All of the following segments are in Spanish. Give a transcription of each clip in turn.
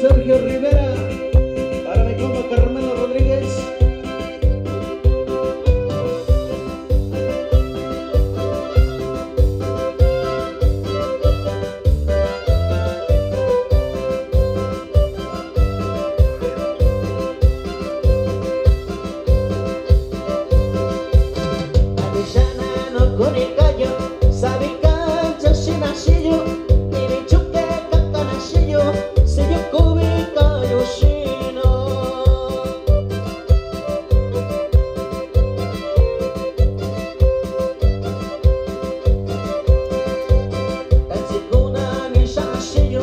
Sergio Rivera, para mi compa Carmelo Rodríguez. Avellana no con el gallo, sabe cancha sin asillo, ni bicho que cacanacillo, se vio cubica y uchino. Canchicuna ni chanacillo,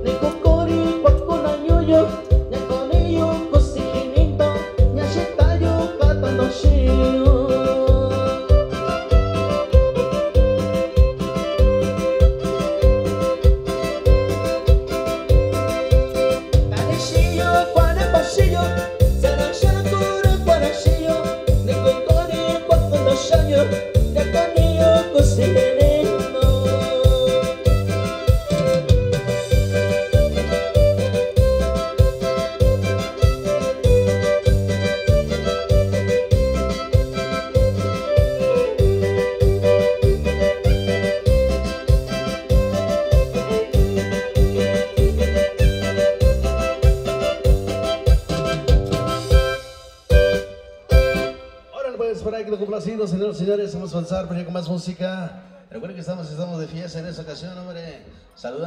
ni cocori, cuacuna ñoyo, ni conillo, cosijinito, ni achetayo, catandocillo. Por ahí quedó complacido, señores y señores. Vamos a avanzar con más música. Recuerden que estamos de fiesta en esta ocasión, hombre. Saluda.